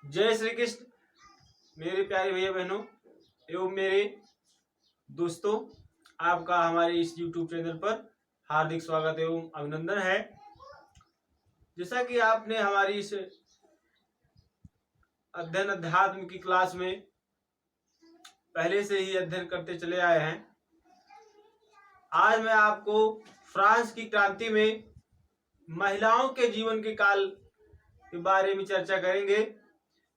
जय श्री कृष्ण मेरे प्यारे भैया बहनों एवं मेरे दोस्तों, आपका हमारे इस YouTube चैनल पर हार्दिक स्वागत एवं अभिनंदन है। जैसा कि आपने हमारी इस अध्ययन अध्यात्म की क्लास में पहले से ही अध्ययन करते चले आए हैं, आज मैं आपको फ्रांस की क्रांति में महिलाओं के जीवन के काल के बारे में चर्चा करेंगे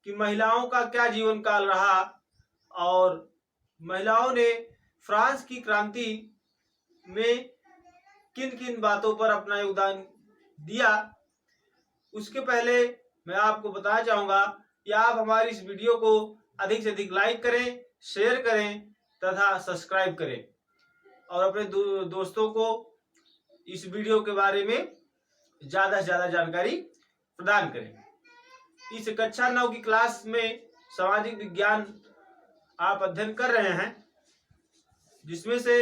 कि महिलाओं का क्या जीवन काल रहा और महिलाओं ने फ्रांस की क्रांति में किन किन बातों पर अपना योगदान दिया। उसके पहले मैं आपको बताना चाहूंगा कि आप हमारी इस वीडियो को अधिक से अधिक लाइक करें, शेयर करें तथा सब्सक्राइब करें और अपने दोस्तों को इस वीडियो के बारे में ज्यादा से ज्यादा जानकारी प्रदान करें। इस कक्षा 9 की क्लास में सामाजिक विज्ञान आप अध्ययन कर रहे हैं, जिसमें से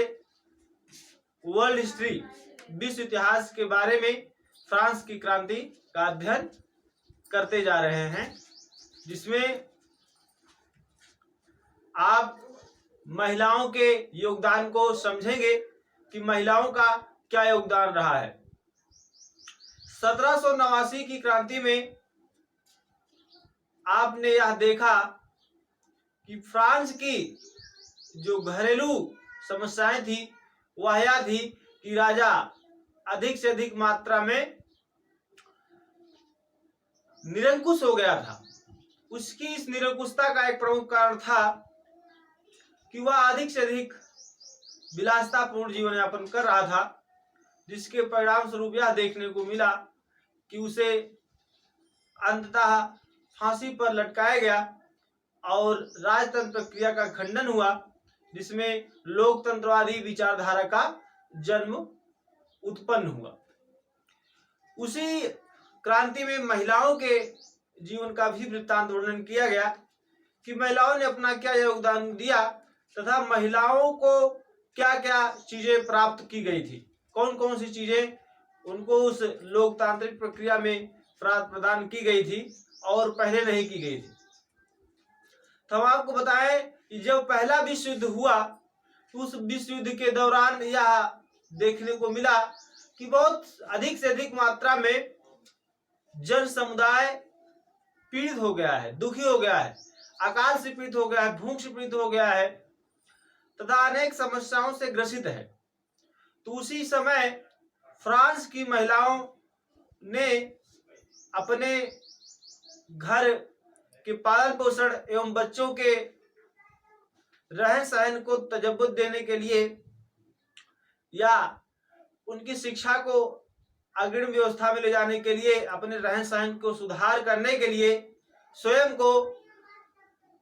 वर्ल्ड हिस्ट्री विश्व इतिहास के बारे में फ्रांस की क्रांति का अध्ययन करते जा रहे हैं, जिसमें आप महिलाओं के योगदान को समझेंगे कि महिलाओं का क्या योगदान रहा है। 1789 की क्रांति में आपने यह देखा कि फ्रांस की जो घरेलू समस्याएं थी वह यह थी कि राजा अधिक से अधिक मात्रा में निरंकुश हो गया था। उसकी इस निरंकुशता का एक प्रमुख कारण था कि वह अधिक से अधिक विलासितापूर्ण जीवन यापन कर रहा था, जिसके परिणाम स्वरूप यह देखने को मिला कि उसे अंततः फांसी पर लटकाया गया और राजतंत्र प्रक्रिया का खंडन हुआ, जिसमें लोकतंत्रवादी विचारधारा का जन्म उत्पन्न हुआ। उसी क्रांति में महिलाओं के जीवन का भी वृत्तांत वर्णन किया गया कि महिलाओं ने अपना क्या योगदान दिया तथा महिलाओं को क्या क्या चीजें प्राप्त की गई थी, कौन कौन सी चीजें उनको उस लोकतांत्रिक प्रक्रिया में प्रदान की गई थी और पहले नहीं की गई थी। तो हम आपको बताएं कि जब पहला विश्व युद्ध हुआ तो उस विश्व युद्ध के दौरान यह देखने को मिला कि बहुत अधिक से अधिक मात्रा में जन समुदाय पीड़ित हो गया है, दुखी हो गया है, अकाल से पीड़ित हो गया है, भूख से पीड़ित हो गया है तथा अनेक समस्याओं से ग्रसित है। तो उसी समय फ्रांस की महिलाओं ने अपने घर के पालन पोषण एवं बच्चों के रहन सहन को तजब्बुत देने के लिए या उनकी शिक्षा को अग्रिम व्यवस्था में ले जाने के लिए, अपने रहन सहन को सुधार करने के लिए स्वयं को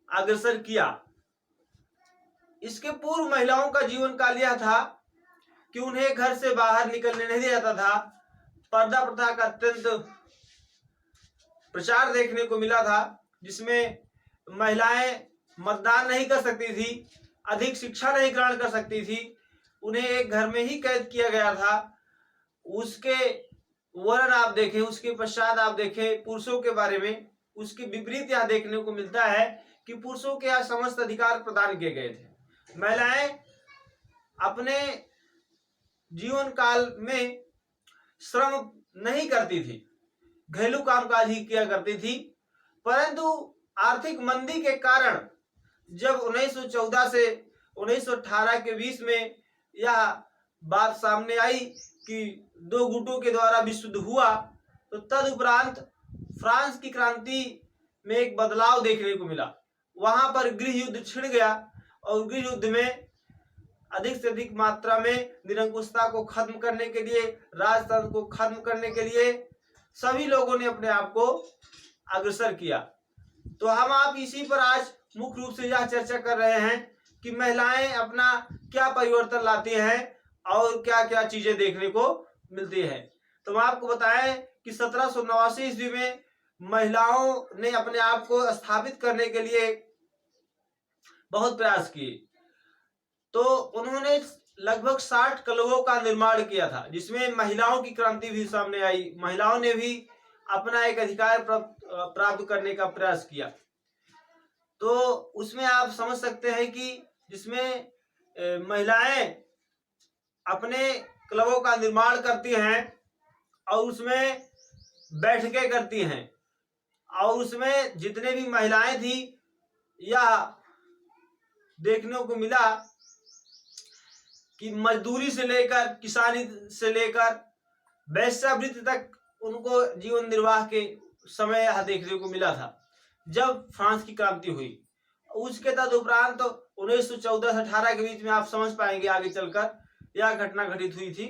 अग्रसर किया। इसके पूर्व महिलाओं का जीवन काल यह था कि उन्हें घर से बाहर निकलने नहीं दिया जाता था। पर्दा प्रथा का अत्यंत प्रचार देखने को मिला था, जिसमें महिलाएं मतदान नहीं कर सकती थी, अधिक शिक्षा नहीं ग्रहण कर सकती थी, उन्हें एक घर में ही कैद किया गया था। उसके वर्णन आप देखें, उसके पश्चात आप देखें पुरुषों के बारे में, उसके विपरीत यह देखने को मिलता है कि पुरुषों के यहाँ समस्त अधिकार प्रदान किए गए थे। महिलाएं अपने जीवन काल में श्रम नहीं करती थी, घरेलू कामकाज ही किया करती थी, परंतु आर्थिक मंदी के कारण जब 1914 से 1918 के बीच में यह बात सामने आई कि दो गुटों के द्वारा विश्व युद्ध हुआ, तो तदुपरांत फ्रांस की क्रांति में एक बदलाव देखने को मिला। वहां पर गृह युद्ध छिड़ गया और गृह युद्ध में अधिक से अधिक मात्रा में निरंकुशता को खत्म करने के लिए, राजतंत्र को खत्म करने के लिए सभी लोगों ने अपने आप को अग्रसर किया। तो हम आप इसी पर आज मुख्य रूप से यह चर्चा कर रहे हैं कि महिलाएं अपना क्या परिवर्तन लाती हैं और क्या क्या चीजें देखने को मिलती है। तो हम आपको बताएं कि 1789 ईस्वी में महिलाओं ने अपने आप को स्थापित करने के लिए बहुत प्रयास किए। तो उन्होंने लगभग 60 क्लबों का निर्माण किया था, जिसमें महिलाओं की क्रांति भी सामने आई। महिलाओं ने भी अपना एक अधिकार प्राप्त करने का प्रयास किया। तो उसमें आप समझ सकते हैं कि जिसमें महिलाएं अपने क्लबों का निर्माण करती हैं और उसमें बैठकें करती हैं, और उसमें जितने भी महिलाएं थी, यह देखने को मिला कि मजदूरी से लेकर, किसानी से लेकर वेश्यावृत्ति तक उनको जीवन निर्वाह के समय यह देखने को मिला था जब फ्रांस की क्रांति हुई। उसके तदुपरांत तो 1914 से 18 के बीच में आप समझ पाएंगे आगे चलकर यह घटना घटित हुई थी।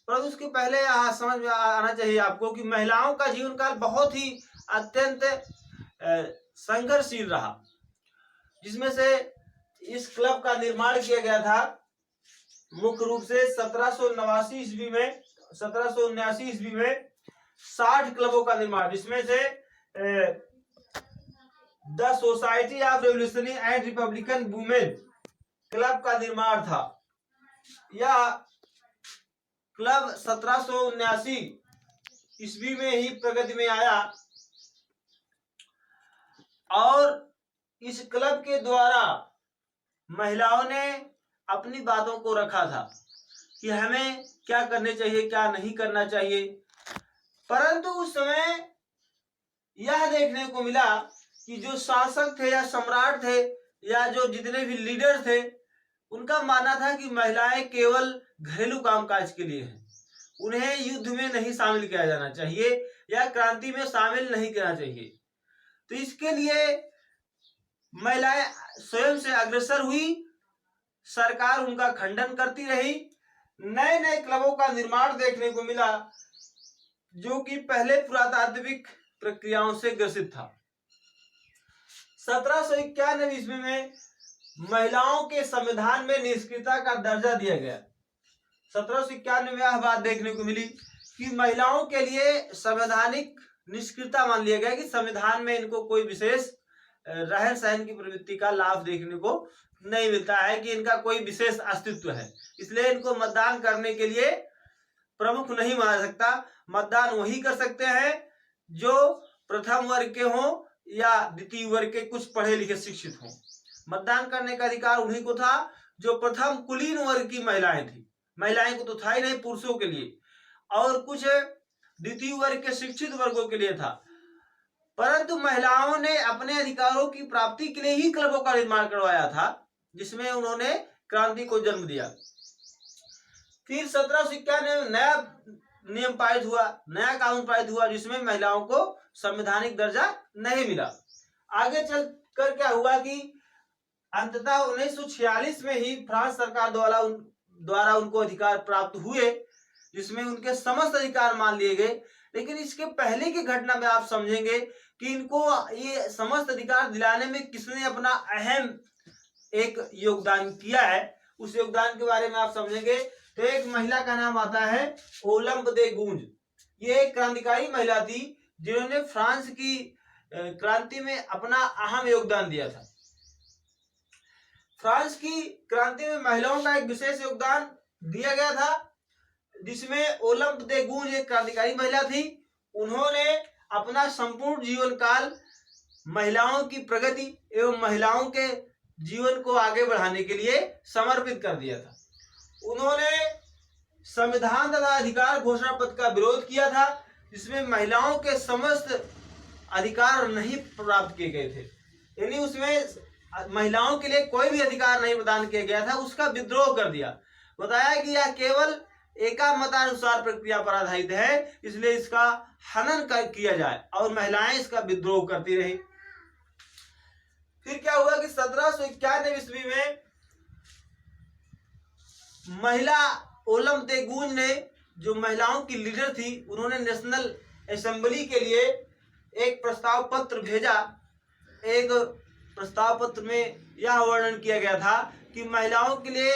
परंतु उसके पहले यह समझ में आना चाहिए आपको कि महिलाओं का जीवन काल बहुत ही अत्यंत संघर्षशील रहा, जिसमें से इस क्लब का निर्माण किया गया था मुख्य रूप से 1789 ईस्वी में 60 क्लबों का निर्माण, जिसमें से the society of revolutionary and Republican women club का निर्माण था। यह क्लब 1779 ईस्वी में ही प्रगति में आया और इस क्लब के द्वारा महिलाओं ने अपनी बातों को रखा था कि हमें क्या करने चाहिए, क्या नहीं करना चाहिए। परंतु उस समय यह देखने को मिला कि जो शासक थे या सम्राट थे या जो जितने भी लीडर थे, उनका मानना था कि महिलाएं केवल घरेलू कामकाज के लिए हैं, उन्हें युद्ध में नहीं शामिल किया जाना चाहिए या क्रांति में शामिल नहीं करना चाहिए। तो इसके लिए महिलाएं स्वयं से अग्रसर हुई, सरकार उनका खंडन करती रही। नए नए क्लबों का निर्माण देखने को मिला जो कि पहले पुरातात्विक प्रक्रियाओं से ग्रसित था। 1791 ईस्वी में महिलाओं के संविधान में निष्क्रियता का दर्जा दिया गया। 1791 में यह बात देखने को मिली कि महिलाओं के लिए संवैधानिक निष्क्रियता मान लिया गया कि संविधान में इनको कोई विशेष रहन सहन की प्रवृत्ति का लाभ देखने को नहीं मिलता है, कि इनका कोई विशेष अस्तित्व है, इसलिए इनको मतदान करने के लिए प्रमुख नहीं माना सकता। मतदान वही कर सकते हैं जो प्रथम वर्ग के हों या द्वितीय वर्ग के कुछ पढ़े लिखे शिक्षित हों। मतदान करने का अधिकार उन्हीं को था जो प्रथम कुलीन वर्ग की महिलाएं थी। महिलाएं को तो था ही नहीं, पुरुषों के लिए, और कुछ द्वितीय वर्ग के शिक्षित वर्गों के लिए था। परंतु महिलाओं ने अपने अधिकारों की प्राप्ति के लिए ही क्लबों का निर्माण करवाया था, जिसमें उन्होंने क्रांति को जन्म दिया। फिर 1791 में नया नियम पारित हुआ, नया कानून पारित हुआ, जिसमें महिलाओं को संवैधानिक दर्जा नहीं मिला। आगे चलकर क्या हुआ कि अंततः 1946 में ही फ्रांस सरकार द्वारा उनको अधिकार प्राप्त हुए, जिसमें उनके समस्त अधिकार मान लिए गए। लेकिन इसके पहले की घटना में आप समझेंगे कि इनको ये समस्त अधिकार दिलाने में किसने अपना अहम एक योगदान किया है, उस योगदान के बारे में आप समझेंगे। तो एक महिला का नाम आता है ओलंप दे गूंज। ये एक क्रांतिकारी महिला थी जिन्होंने फ्रांस की क्रांति में अपना अहम योगदान दिया था। फ्रांस की क्रांति में महिलाओं का एक विशेष योगदान दिया गया था, जिसमें ओलंप दे गूंज एक क्रांतिकारी महिला थी। उन्होंने अपना संपूर्ण जीवन काल महिलाओं की प्रगति एवं महिलाओं के जीवन को आगे बढ़ाने के लिए समर्पित कर दिया था। उन्होंने संविधान तथा अधिकार घोषणा पत्र का विरोध किया था, जिसमें महिलाओं के समस्त अधिकार नहीं प्राप्त किए गए थे, यानी उसमें महिलाओं के लिए कोई भी अधिकार नहीं प्रदान किया गया था। उसका विद्रोह कर दिया, बताया कि यह केवल एकामतानुसार प्रक्रिया पर आधारित है, इसलिए इसका हनन किया जाए, और महिलाएं इसका विद्रोह करती रही। फिर क्या हुआ कि 1791 ईस्वी में महिला ओलंप दे गूंज ने, जो महिलाओं की लीडर थी, उन्होंने नेशनल असेंबली के लिए एक प्रस्ताव पत्र भेजा। एक प्रस्ताव पत्र में यह वर्णन किया गया था कि महिलाओं के लिए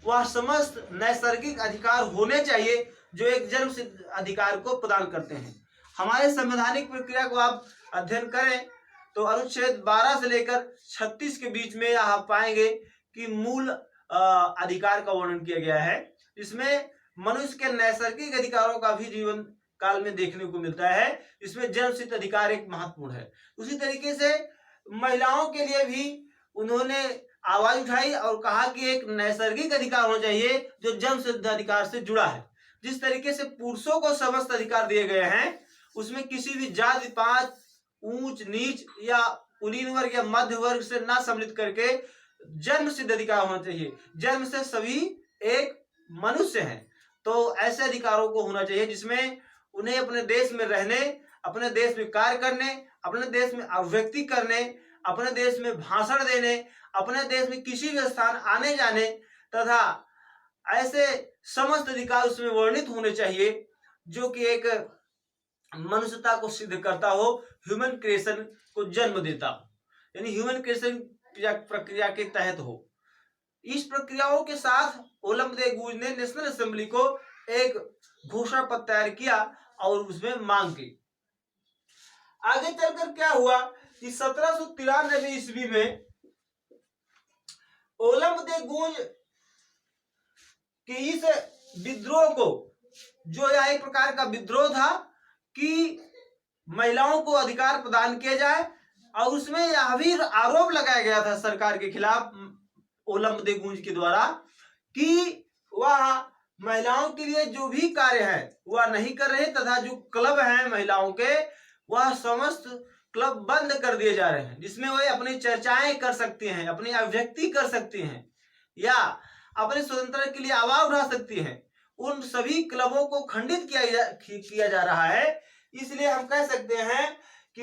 वह समस्त नैसर्गिक अधिकार होने चाहिए जो एक जन्म सिद्ध अधिकार को प्रदान करते हैं। हमारे संवैधानिक प्रक्रिया को आप अध्ययन करें तो अनुच्छेद 12 से लेकर 36 के बीच में आप पाएंगे कि मूल अधिकार का वर्णन किया गया है, इसमें मनुष्य के नैसर्गिक अधिकारों का भी जीवन काल में देखने को मिलता है, इसमें जन्मसिद्ध अधिकार एक महत्वपूर्ण है। उसी तरीके से महिलाओं के लिए भी उन्होंने आवाज उठाई और कहा कि एक नैसर्गिक अधिकार होना चाहिए जो जन्मसिद्ध अधिकार से जुड़ा है। जिस तरीके से पुरुषों को समस्त अधिकार दिए गए हैं, उसमें किसी भी जाति पात, ऊंच नीच या कुलीन वर्ग या मध्य वर्ग से ना सम्मिलित करके जन्म सिद्ध अधिकार होना चाहिए। जन्म से सभी एक मनुष्य हैं, तो ऐसे अधिकारों को होना चाहिए जिसमें उन्हें अपने देश में रहने, अपने देश में कार्य करने, अपने देश में अभिव्यक्ति करने, अपने देश में भाषण देने, अपने देश में किसी भी स्थान आने जाने तथा ऐसे समस्त अधिकार उसमें वर्णित होने चाहिए जो कि एक मनुष्यता को सिद्ध करता हो, ह्यूमन क्रिएशन को जन्म देता, यानी ह्यूमन क्रिएशन प्रक्रिया के तहत हो। इस प्रक्रियाओं के साथ ओलम दे गूंज ने नेशनल असेंबली को एक घोषणा पत्र तैयार किया और उसमें मांग की। आगे चलकर क्या हुआ कि 1793 ईस्वी में ओलम दे गूंज कि इस विद्रोह को, जो यह एक प्रकार का विद्रोह था कि महिलाओं को अधिकार प्रदान किया जाए, और उसमें यह भी आरोप लगाया गया था सरकार के खिलाफ ओलम दे गूंज के द्वारा कि वह महिलाओं के लिए जो भी कार्य है वह नहीं कर रहे तथा जो क्लब हैं महिलाओं के वह समस्त क्लब बंद कर दिए जा रहे हैं, जिसमें वे अपनी चर्चाएं कर सकती हैं, अपनी अभिव्यक्ति कर सकती हैं या अपने स्वतंत्रता के लिए आवाज उठा सकती हैं। उन सभी क्लबों को खंडित किया जा रहा है। इसलिए हम कह सकते हैं कि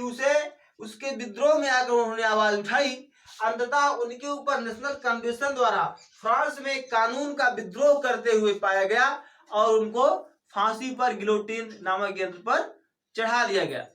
उसके विद्रोह में आकर उन्होंने आवाज उठाई। अंततः उनके ऊपर नेशनल कन्वेंशन द्वारा फ्रांस में कानून का विद्रोह करते हुए पाया गया और उनको फांसी पर गिलोटिन नामक यंत्र पर चढ़ा दिया गया।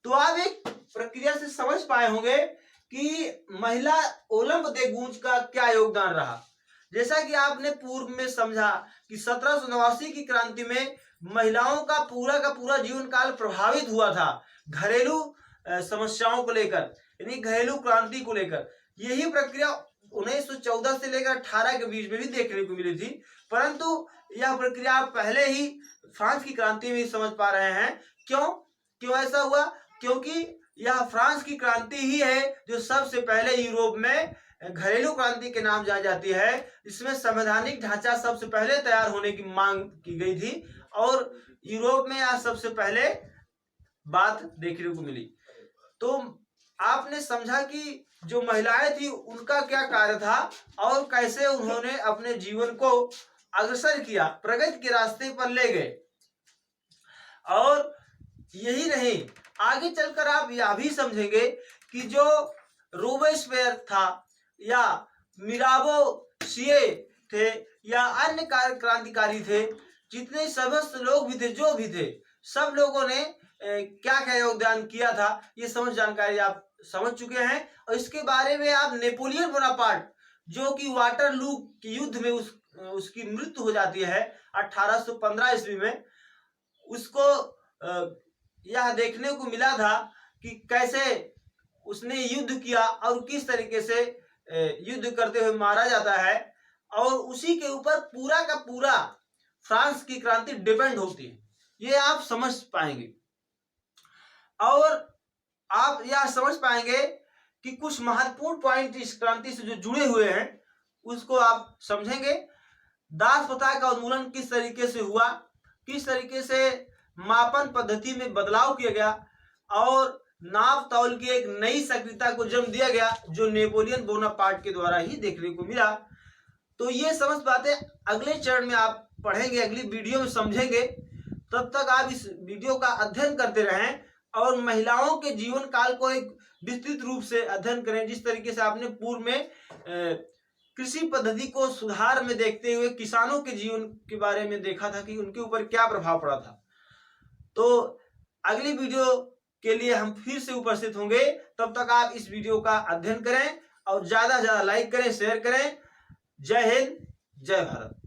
तो आप एक प्रक्रिया से समझ पाए होंगे कि महिला ओलम दे गूंज का क्या योगदान रहा। जैसा कि आपने पूर्व में समझा कि 1789 की क्रांति में महिलाओं का पूरा जीवन काल प्रभावित हुआ था घरेलू समस्याओं को लेकर, यानी घरेलू क्रांति को लेकर। यही प्रक्रिया 1914 से लेकर 18 के बीच में भी देखने को मिली थी, परंतु यह प्रक्रिया पहले ही फ्रांस की क्रांति में ही समझ पा रहे हैं। क्यों ऐसा हुआ? क्योंकि यह फ्रांस की क्रांति ही है जो सबसे पहले यूरोप में घरेलू क्रांति के नाम जानी जाती है, इसमें संवैधानिक ढांचा सबसे पहले तैयार होने की मांग की गई थी और यूरोप में यह सबसे पहले बात देखने को मिली। तो आपने समझा कि जो महिलाएं थी उनका क्या कार्य था और कैसे उन्होंने अपने जीवन को अग्रसर किया, प्रगति के रास्ते पर ले गए। और यही नहीं, आगे चलकर आप यह भी समझेंगे कि जो रोबेस्पियर था या मिराबो सिए थे या अन्य क्रांतिकारी थे, जितने समस्त लोग भी थे, जो भी थे, सब लोगों ने क्या क्या योगदान किया था, ये समझ जानकारी आप समझ चुके हैं। और इसके बारे में आप नेपोलियन बोनापार्ट, जो कि वाटरलू के युद्ध में उसकी मृत्यु हो जाती है 1815 ईस्वी में, उसको यह देखने को मिला था कि कैसे उसने युद्ध किया और किस तरीके से युद्ध करते हुए मारा जाता है, और उसी के ऊपर पूरा का पूरा फ्रांस की क्रांति डिपेंड होती है। ये आप समझ पाएंगे और आप यह समझ पाएंगे कि कुछ महत्वपूर्ण पॉइंट इस क्रांति से जो जुड़े हुए हैं उसको आप समझेंगे। दास प्रथा का उन्मूलन किस तरीके से हुआ, किस तरीके से मापन पद्धति में बदलाव किया गया और नाप तौल की एक नई सक्रियता को जन्म दिया गया जो नेपोलियन बोनापार्ट के द्वारा ही देखने को मिला। तो ये समस्त बातें अगले चरण में आप पढ़ेंगे, अगली वीडियो में समझेंगे। तब तक आप इस वीडियो का अध्ययन करते रहें और महिलाओं के जीवन काल को एक विस्तृत रूप से अध्ययन करें। जिस तरीके से आपने पूर्व में कृषि पद्धति को सुधार में देखते हुए किसानों के जीवन के बारे में देखा था कि उनके ऊपर क्या प्रभाव पड़ा था। तो अगली वीडियो के लिए हम फिर से उपस्थित होंगे। तब तक आप इस वीडियो का अध्ययन करें और ज्यादा से ज्यादा लाइक करें, शेयर करें। जय हिंद, जय भारत।